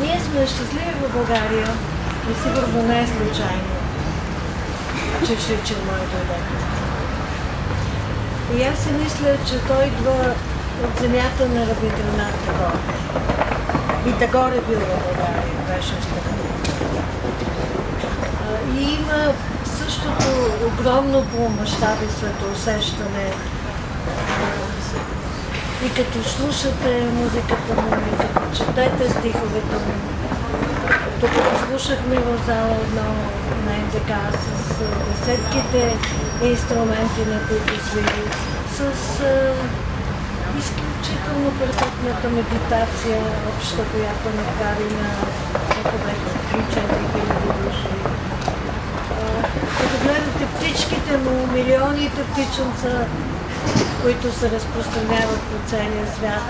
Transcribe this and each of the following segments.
Ние сме щастливи в България и сигурно не е случайно, че Шричен мой дойде. И аз си мисля, че той идва от земята на Рабиндранат Тагор. И Тагор е бил в България, беше щастливи. И има същото огромно по мащаби светоусещане. И като слушате музиката му, и като четете стиховете му, докато слушахме в зала едно на НДК с десетките инструменти, на които свири, с изключително перфектната медитация, обща, която направи на 3-4 хиляди души. Като гледате птичките му, милионите птиченца, които се разпространяват по целия свят,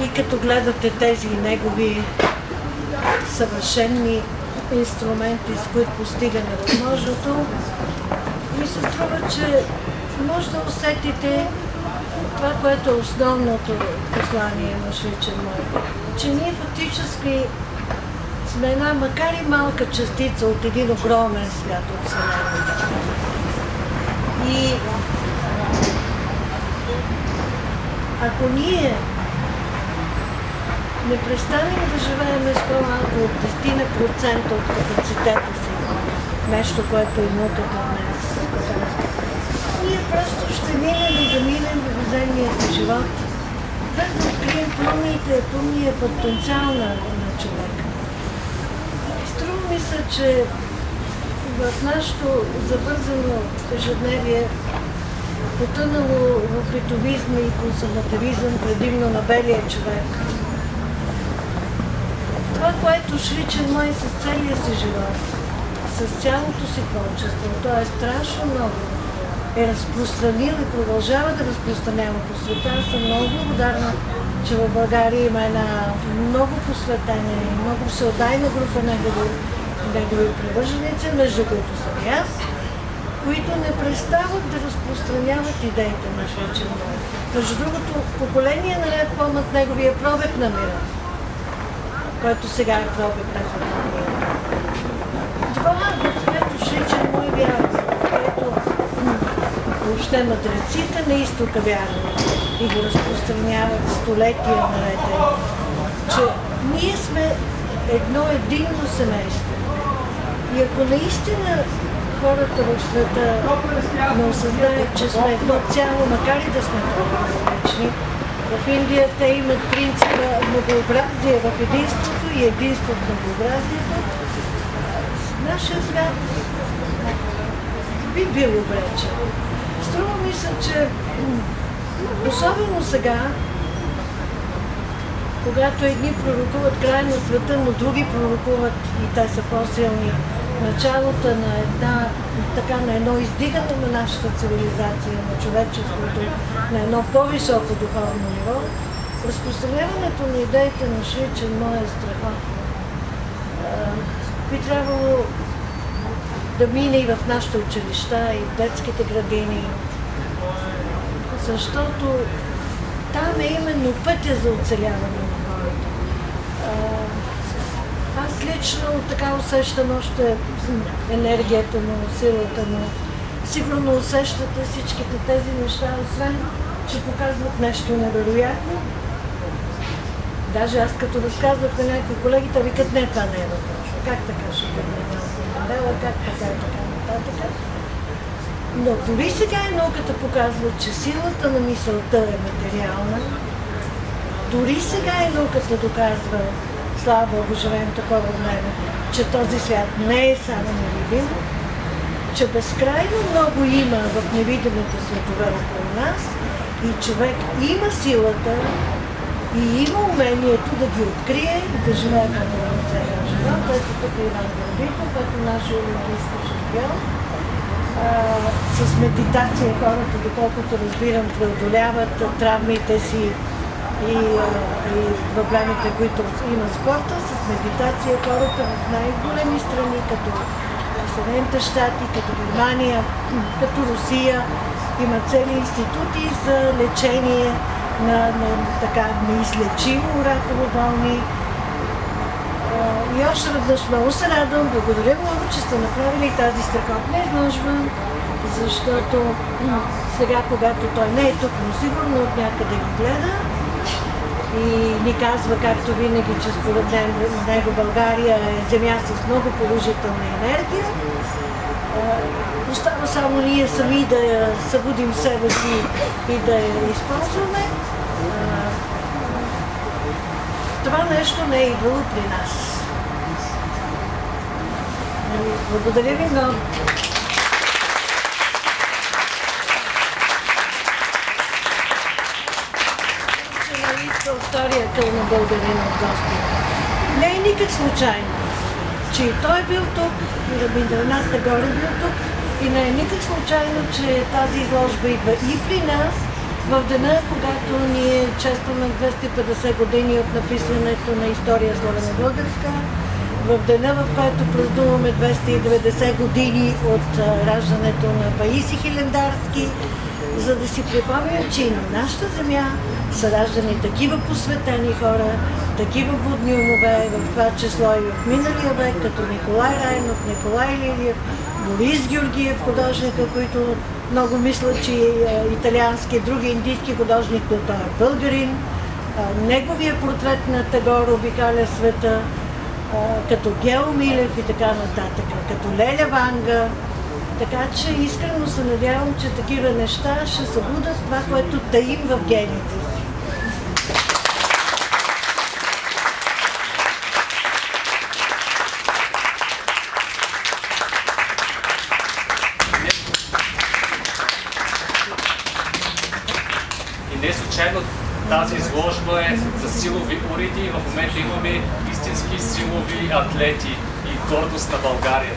и като гледате тези негови съвършенни инструменти, с които постига невъзможното, ми се струва, че може да усетите това, което е основното послание на Шричен мой, че ние фактически сме една, макар и малка частица от един огромен свят от Вселената. И ако ние не престанем да живеем с по-малко от 10% от капацитета си, нещо, което е науката днес, ние просто ще минем и да минем в земния си живот, без да открием пълния потенциал на човека. Струва ми се, че в нашето забързано ежедневие, потънало в битовизма и консервативизъм, предимно на белия човек, това, което Шричен мой с целия си живот, с цялото си творчество, то е страшно много, е разпространил и продължава да разпространява по света. Аз съм много благодарна, че в България има една много посветена и много всеотдайна група негови привърженици, между които съм и аз, които не престават да разпространяват идеите на Шричен мой. Между другото, поколение наред помнят неговия пробег на мира, който сега е пробег на мира. Това, в което Шричен мой вярва, в което въобще мъдреците на изтока вярват и го разпространяват столетия наред, че ние сме едно единно семейство. И ако наистина хората в света не осъзнаят, че сме едно цяло, макар и да сме различни, в Индия те имат принципа многообразие в единството и единство в многообразието. Нашия свят би бил обречен. Струва ми се, че особено сега, когато едни пророкуват край на света, но други пророкуват, и те са по-силни, началото на едно издигане на нашата цивилизация, на човечеството, на едно по-високо духовно ниво, разпространяването на идеите на Шричен мой е страхотно. Би трябвало да мине и в нашите училища, и в детските градини, защото там е именно пътя за оцеляване на хората. Аз лично така усещам още енергията му, силата му. Сигурно усещате всичките тези неща, освен че показват нещо невероятно. Даже аз като разказвах на някакви колеги, те викат, не, това не е възможно. Как така ще бъде Нелсън Мандела, как така и така нататък. Но дори сега и науката показва, че силата на мисълта е материална. Дори сега и науката доказва, слава Богу, живеем такова време, че този свят не е само невидим, че безкрайно много има в невидимите светове около нас и човек има силата и има умението да ги открие и да живее по целия живот. Ето тук е Иван Гърбиков, ето нашия олимпийски шампион. С медитация хората, доколкото разбирам, преодоляват травмите си и проблемите, които има спорта. С медитация хората в най-големи страни, като Съединените щати, като Германия, като Русия, има цели институти за лечение на неизлечимо раково болни. И още веднъж много се радвам, благодаря много, че сте направили тази страхотна изложба, защото сега, когато той не е тук, но сигурно от някъде го гледа и ни казва, както винаги, че според него България е земя с много положителна енергия. Остава само ние сами да я събудим в себе си и да я използваме. Това нещо не е идвало при нас. Благодаря ви много. Втория къл на българина от Господ. Не е никак случайно, че и той е бил тук, и Рабиндранат Тагор е бил тук, и не е никак случайно, че тази изложба идва и при нас, в деня, когато ние честваме 250 години от написането на история славена българска, в деня, в който празнуваме 290 години от раждането на Паисий Хилендарски, за да си припомним, че и на нашата земя са раждани такива посветени хора, такива будни умове, в това число и в миналия век, като Николай Райнов, Николай Лилиев, Борис Георгиев, художника, които много мислят, че е италиански, други индийски художник, но той е българин. Неговия портрет на Тагор обикаля света, като Гео Милев и така нататък, като Леля Ванга. Така че искрено се надявам, че такива неща ще събудат това, което таим в гените си. И не случайно тази изложба е за силови уреди и в момента имаме истински силови атлети и гордост на България.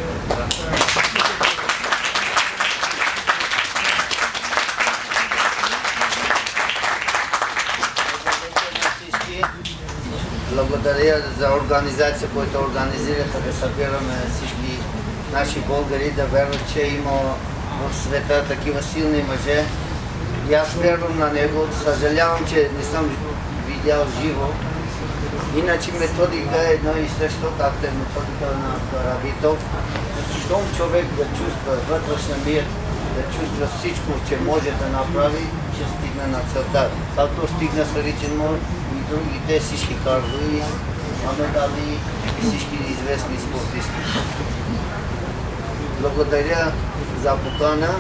Благодаря за организация, която организираха да събираме всички наши българи, да вярват, че има в света такива силни мъже. И аз вярвам на него. Съжалявам, че не съм видял живо. Иначе методика е едно и също, както е методика на Карабитов. Щом човек да чувства вътрешен мир, да чувства всичко, че може да направи, ще стигне на целта. Както стигна с Ричен Мор и другите всички кардои, Мохамед Али и всички известни спортисти. Благодаря за покана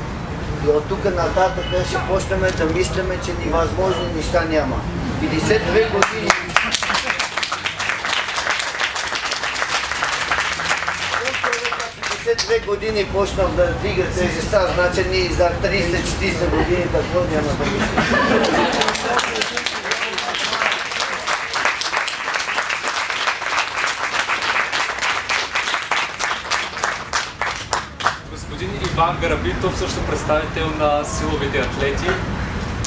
и от тук нататък ще почнем да мислиме, че невъзможни неща няма. 52 години. 52 години почнах да дига тежестта, значи ние за 30-40 години какво няма да мислим. Господин Иван Гарабитов, също представител на силовите атлети.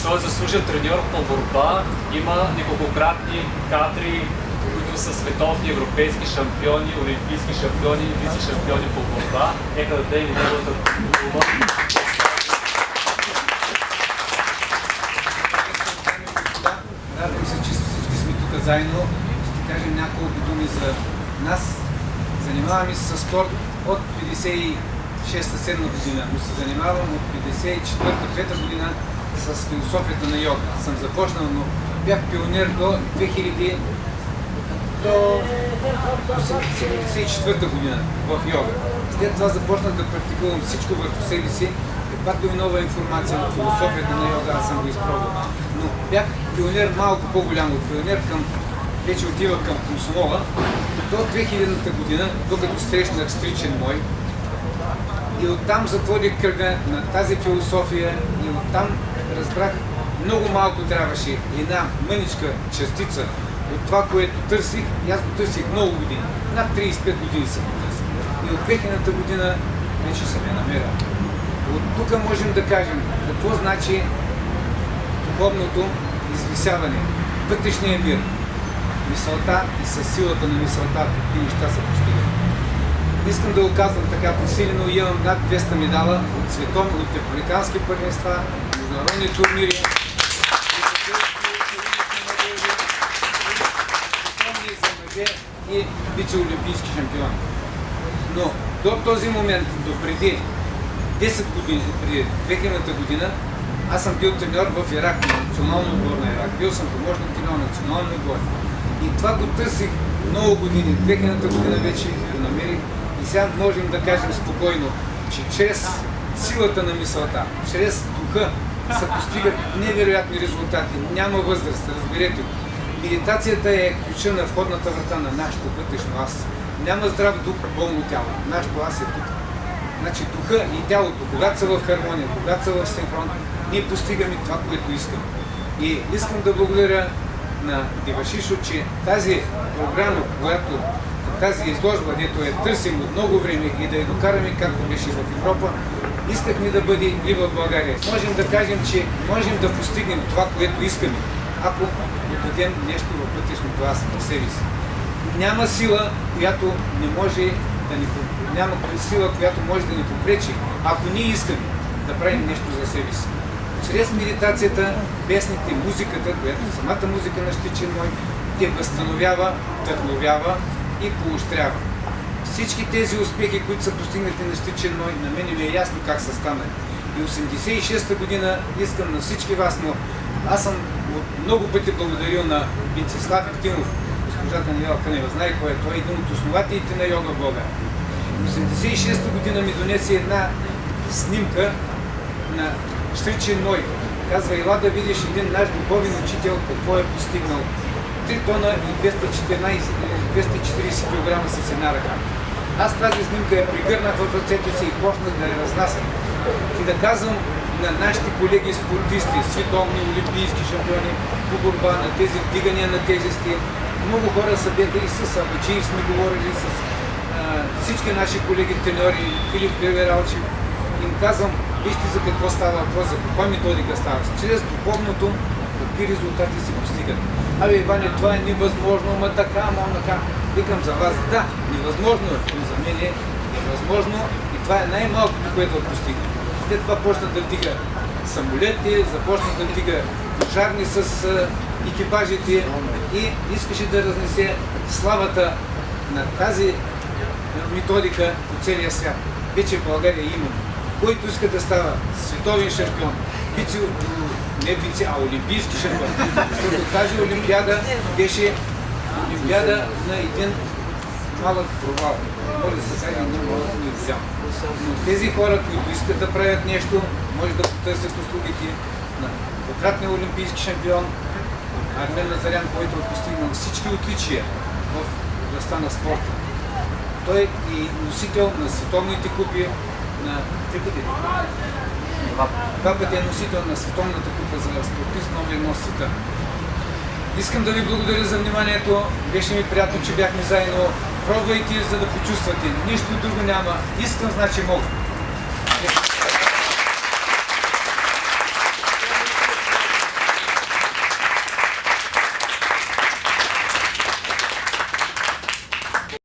Той е заслужен треньор по борба, има неколкократни кадри, които са световни, европейски шампиони, олимпийски шампиони и вице-шампиони по борба. Нека да дадем и неговата дума. Радвам се, че всички сме тук заедно. Ще кажем няколко думи за нас. Занимаваме се с спорт от 56-7 година, но се занимавам от 54-5 година с философията на йога. Съм започнал, но бях пионер до 2000 до 1974 година в йога. След това започнах да практикувам всичко върху себе си. Каквато и нова информация от философията на йога, аз съм го изпробвал. Но бях пионер малко по-голям от пионер, вече отива към комсомола. До 2000-та година, докато срещнах стричен мой, и оттам затворих кръга на тази философия и оттам разбрах, много малко трябваше една мъничка частица от това, което търсих, и аз го търсих много години. Над 35 години съм го търсих. И от 2000-та година вече съм я намерил. От тук можем да кажем какво значи духовното извисяване, вътрешния мир, мисълта и със силата на мисълта какви неща се постигат. Искам да го казвам така посилено, имам над 200 медала от световни, от републикански първенства, международни турнири. мъже и вице-олимпийски шампиони. Но до този момент, до преди 10 години, преди 2000 година, аз съм бил треньор в Ирак, на националния отбор на Ирак. Бил съм помощник треньор на националния отбор. И това го търсих много години. 2000 година вече го намерих. И сега можем да кажем спокойно, че чрез силата на мисълта, чрез духа се постигат невероятни резултати. Няма възраст, разберете го. Медитацията е ключа на входната врата на нашето вътрешно аз. Няма здрав дух, болно тяло. Нашето аз е тук. Значи духа и тялото, когато са в хармония, когато са в синхрон, ние постигаме това, което искаме. И искам да благодаря на Девашишо, че тази програма, която тази изложба, дето я търсим от много време и да я докараме, както беше в Европа, искахме да бъде и в България. Можем да кажем, че можем да постигнем това, което искаме, ако дадем нещо във вътрешното аз в себе си. Няма сила, която не може да ни няма сила, която може да ни попречи, ако ние искаме да правим нещо за себе си. Чрез медитацията, песните, музиката, която самата музика на Щичен мой, те възстановява, вдъхновява и поощрява. Всички тези успехи, които са постигнати на Щичен мой, на мен ми е ясно как са станали. И 86-та година искам на всички вас, но аз съм много пъти благодарил на Венцислав Евтимов, госпожата Даниела Кънева, знае кой е, той е един от основателите на йога в България. 86-та година ми донесе една снимка на Щичен мой. Казва, ела да видиш един наш духовен учител какво е постигнал. 3 тона и 240 кг с една ръка. Аз тази снимка я пригърнах в ръцете си и почнах да я разнасям. И да казвам на нашите колеги спортисти, световни, олимпийски шампиони по борба на тези вдигания на тежести. Много хора са бяха и с Абачиев сме говорили, с всички наши колеги треньори, Филип Певералчев. Им казвам, вижте за какво става въпрос, за каква методика става. Чрез духовното, какви резултати се постигат. Абе, Иване, това е невъзможно, ама така, ама така. Викам за вас, да, невъзможно е, но за мен е невъзможно и това е най-малкото, което да постигне. След това почна да вдига самолети, започна да вдига пожарни с екипажите и искаше да разнесе славата на тази методика по целия свят. Вече в България имаме. Който иска да става световен шампион, олимпийски шампион, защото тази олимпиада беше олимпиада на един малък провал. Може да се каже много универсал. Но тези хора, които искат да правят нещо, може да потърсят услугите на двукратния олимпийски шампион Армен Назарян, който е постигнал всички отличия в областта на спорта. Той е носител на световните купи на 3 пъти. 2 пъти е носител на световната купа за спортист номер 1 в света. Искам да ви благодаря за вниманието. Беше ми приятно, че бяхме заедно. Пробвайте, за да почувствате. Нищо друго няма. Искам, значи мога.